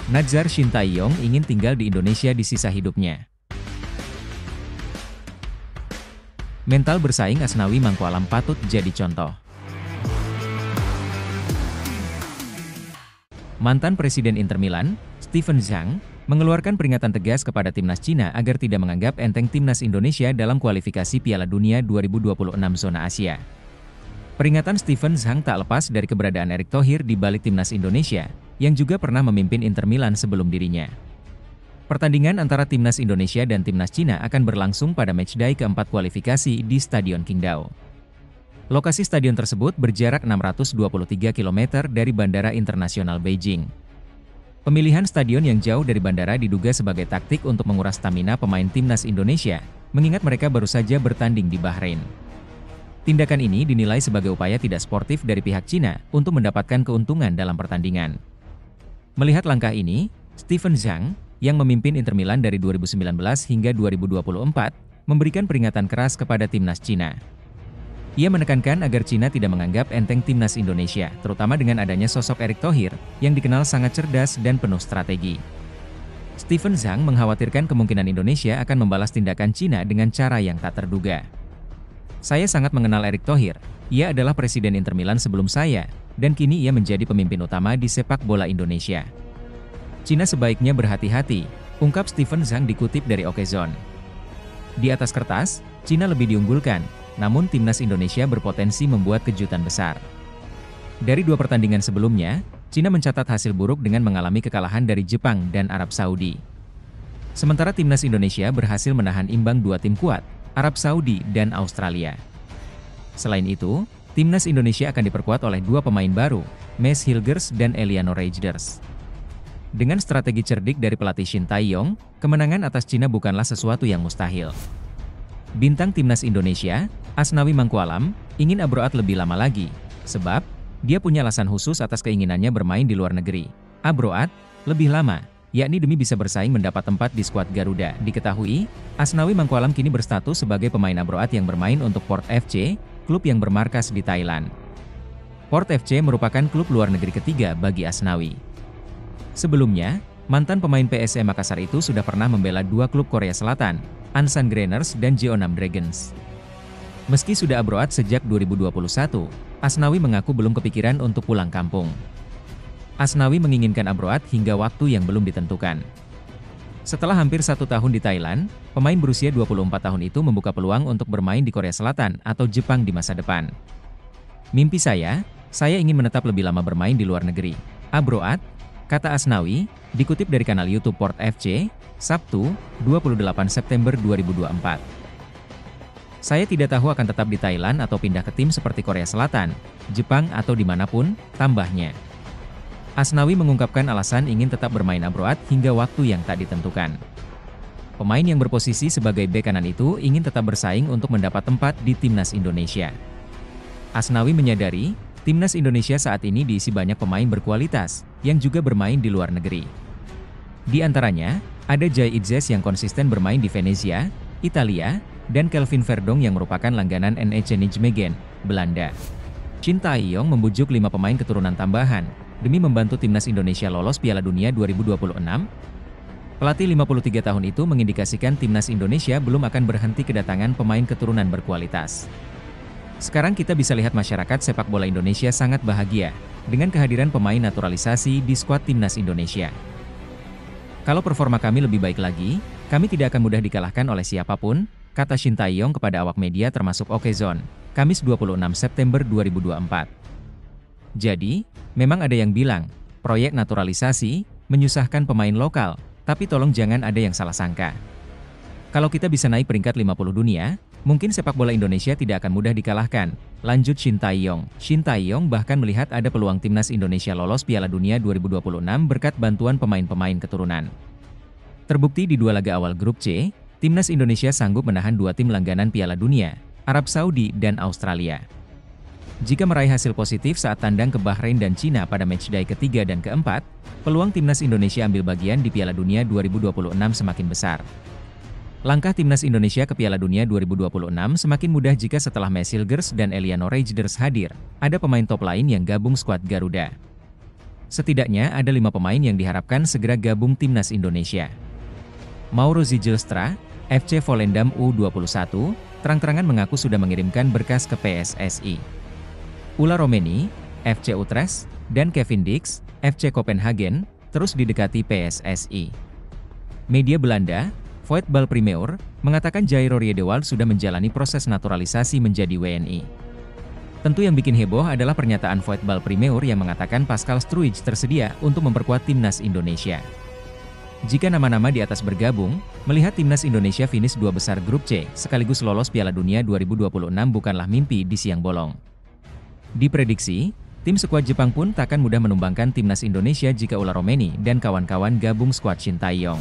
Nazar Shintaeyong ingin tinggal di Indonesia di sisa hidupnya. Mental bersaing Asnawi Mangkualam patut jadi contoh. Mantan Presiden Inter Milan, Steven Zhang, mengeluarkan peringatan tegas kepada timnas Cina agar tidak menganggap enteng timnas Indonesia dalam kualifikasi Piala Dunia 2026 zona Asia. Peringatan Steven Zhang tak lepas dari keberadaan Erick Thohir di balik timnas Indonesia, yang juga pernah memimpin Inter Milan sebelum dirinya. Pertandingan antara timnas Indonesia dan timnas Cina akan berlangsung pada matchday keempat kualifikasi di Stadion Qingdao. Lokasi stadion tersebut berjarak 623 km dari Bandara Internasional Beijing. Pemilihan stadion yang jauh dari bandara diduga sebagai taktik untuk menguras stamina pemain timnas Indonesia, mengingat mereka baru saja bertanding di Bahrain. Tindakan ini dinilai sebagai upaya tidak sportif dari pihak Cina untuk mendapatkan keuntungan dalam pertandingan. Melihat langkah ini, Steven Zhang, yang memimpin Inter Milan dari 2019 hingga 2024, memberikan peringatan keras kepada timnas Cina. Ia menekankan agar Cina tidak menganggap enteng timnas Indonesia, terutama dengan adanya sosok Erick Thohir, yang dikenal sangat cerdas dan penuh strategi. Steven Zhang mengkhawatirkan kemungkinan Indonesia akan membalas tindakan Cina dengan cara yang tak terduga. Saya sangat mengenal Erick Thohir, ia adalah presiden Inter Milan sebelum saya, dan kini ia menjadi pemimpin utama di sepak bola Indonesia. Cina sebaiknya berhati-hati, ungkap Steven Zhang dikutip dari Okezone. Di atas kertas, Cina lebih diunggulkan, namun timnas Indonesia berpotensi membuat kejutan besar. Dari dua pertandingan sebelumnya, Cina mencatat hasil buruk dengan mengalami kekalahan dari Jepang dan Arab Saudi. Sementara timnas Indonesia berhasil menahan imbang dua tim kuat, Arab Saudi dan Australia. Selain itu, timnas Indonesia akan diperkuat oleh dua pemain baru, Mads Hilgers dan Eliano Reijnders. Dengan strategi cerdik dari pelatih Shintaeyong, kemenangan atas Cina bukanlah sesuatu yang mustahil. Bintang timnas Indonesia, Asnawi Mangkualam, ingin abroad lebih lama lagi, sebab dia punya alasan khusus atas keinginannya bermain di luar negeri. Abroad, lebih lama, yakni demi bisa bersaing mendapat tempat di skuad Garuda. Diketahui, Asnawi Mangkualam kini berstatus sebagai pemain abroad yang bermain untuk Port FC, klub yang bermarkas di Thailand. Port FC merupakan klub luar negeri ketiga bagi Asnawi. Sebelumnya, mantan pemain PSM Makassar itu sudah pernah membela dua klub Korea Selatan, Ansan Greeners dan Jeonnam Dragons. Meski sudah abroad sejak 2021, Asnawi mengaku belum kepikiran untuk pulang kampung. Asnawi menginginkan abroad hingga waktu yang belum ditentukan. Setelah hampir 1 tahun di Thailand, pemain berusia 24 tahun itu membuka peluang untuk bermain di Korea Selatan atau Jepang di masa depan. Mimpi saya ingin menetap lebih lama bermain di luar negeri. Abroad, kata Asnawi, dikutip dari kanal YouTube Port FC, Sabtu, 28 September 2024. Saya tidak tahu akan tetap di Thailand atau pindah ke tim seperti Korea Selatan, Jepang atau dimanapun, tambahnya. Asnawi mengungkapkan alasan ingin tetap bermain abroad hingga waktu yang tak ditentukan. Pemain yang berposisi sebagai bek kanan itu ingin tetap bersaing untuk mendapat tempat di timnas Indonesia. Asnawi menyadari, timnas Indonesia saat ini diisi banyak pemain berkualitas, yang juga bermain di luar negeri. Di antaranya, ada Jai Itzes yang konsisten bermain di Venezia, Italia, dan Kelvin Verdonk yang merupakan langganan NEC Nijmegen, Belanda. Shintaeyong membujuk 5 pemain keturunan tambahan, demi membantu timnas Indonesia lolos Piala Dunia 2026. Pelatih 53 tahun itu mengindikasikan timnas Indonesia belum akan berhenti kedatangan pemain keturunan berkualitas. Sekarang kita bisa lihat masyarakat sepak bola Indonesia sangat bahagia dengan kehadiran pemain naturalisasi di skuad timnas Indonesia. Kalau performa kami lebih baik lagi, kami tidak akan mudah dikalahkan oleh siapapun, kata Shintaeyong kepada awak media termasuk Okezone, Kamis 26 September 2024. Jadi, memang ada yang bilang, proyek naturalisasi menyusahkan pemain lokal, tapi tolong jangan ada yang salah sangka. Kalau kita bisa naik peringkat 50 dunia, mungkin sepak bola Indonesia tidak akan mudah dikalahkan, lanjut Shintaeyong. Shintaeyong bahkan melihat ada peluang timnas Indonesia lolos Piala Dunia 2026 berkat bantuan pemain-pemain keturunan. Terbukti di 2 laga awal grup C, timnas Indonesia sanggup menahan 2 tim langganan Piala Dunia, Arab Saudi dan Australia. Jika meraih hasil positif saat tandang ke Bahrain dan Cina pada matchday ketiga dan keempat, peluang timnas Indonesia ambil bagian di Piala Dunia 2026 semakin besar. Langkah timnas Indonesia ke Piala Dunia 2026 semakin mudah jika setelah Mads Hilgers dan Eliano Reijnders hadir, ada pemain top lain yang gabung skuad Garuda. Setidaknya ada 5 pemain yang diharapkan segera gabung timnas Indonesia. Mauro Zijlstra, FC Volendam U21, terang-terangan mengaku sudah mengirimkan berkas ke PSSI. Ula Romeni, FC Utrecht, dan Kevin Dix, FC Copenhagen, terus didekati PSSI. Media Belanda, Voetbal Primeur, mengatakan Jairo Riedewald sudah menjalani proses naturalisasi menjadi WNI. Tentu yang bikin heboh adalah pernyataan Voetbal Primeur yang mengatakan Pascal Struijk tersedia untuk memperkuat timnas Indonesia. Jika nama-nama di atas bergabung, melihat timnas Indonesia finish 2 besar grup C sekaligus lolos Piala Dunia 2026 bukanlah mimpi di siang bolong. Diprediksi, tim skuad Jepang pun takkan mudah menumbangkan timnas Indonesia jika Ula Romeni dan kawan-kawan gabung skuad Shin Tae-yong.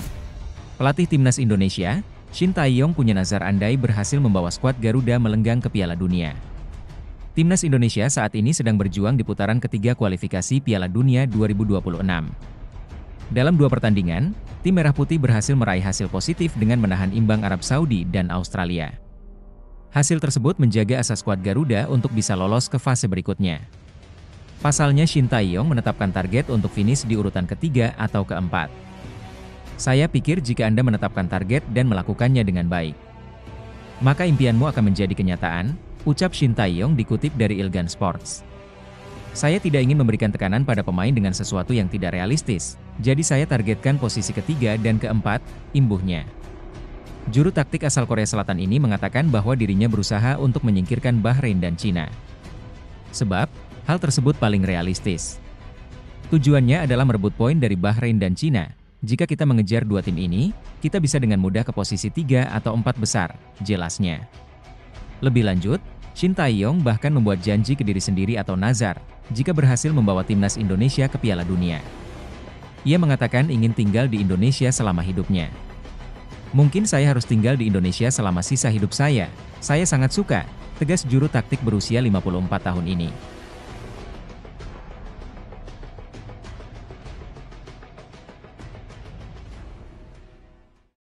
Pelatih timnas Indonesia, Shin Tae-yong punya nazar andai berhasil membawa skuad Garuda melenggang ke Piala Dunia. Timnas Indonesia saat ini sedang berjuang di putaran ketiga kualifikasi Piala Dunia 2026. Dalam 2 pertandingan, tim Merah Putih berhasil meraih hasil positif dengan menahan imbang Arab Saudi dan Australia. Hasil tersebut menjaga asa skuad Garuda untuk bisa lolos ke fase berikutnya. Pasalnya Shin Tae-yong menetapkan target untuk finish di urutan ketiga atau keempat. Saya pikir jika Anda menetapkan target dan melakukannya dengan baik, maka impianmu akan menjadi kenyataan, ucap Shin Tae-yong dikutip dari Ilgan Sports. Saya tidak ingin memberikan tekanan pada pemain dengan sesuatu yang tidak realistis, jadi saya targetkan posisi ketiga dan keempat, imbuhnya. Juru taktik asal Korea Selatan ini mengatakan bahwa dirinya berusaha untuk menyingkirkan Bahrain dan Cina. Sebab, hal tersebut paling realistis. Tujuannya adalah merebut poin dari Bahrain dan Cina. Jika kita mengejar 2 tim ini, kita bisa dengan mudah ke posisi 3 atau 4 besar, jelasnya. Lebih lanjut, Shin Tae-yong bahkan membuat janji ke diri sendiri atau nazar, jika berhasil membawa timnas Indonesia ke Piala Dunia. Ia mengatakan ingin tinggal di Indonesia selama hidupnya. Mungkin saya harus tinggal di Indonesia selama sisa hidup saya sangat suka, tegas juru taktik berusia 54 tahun ini.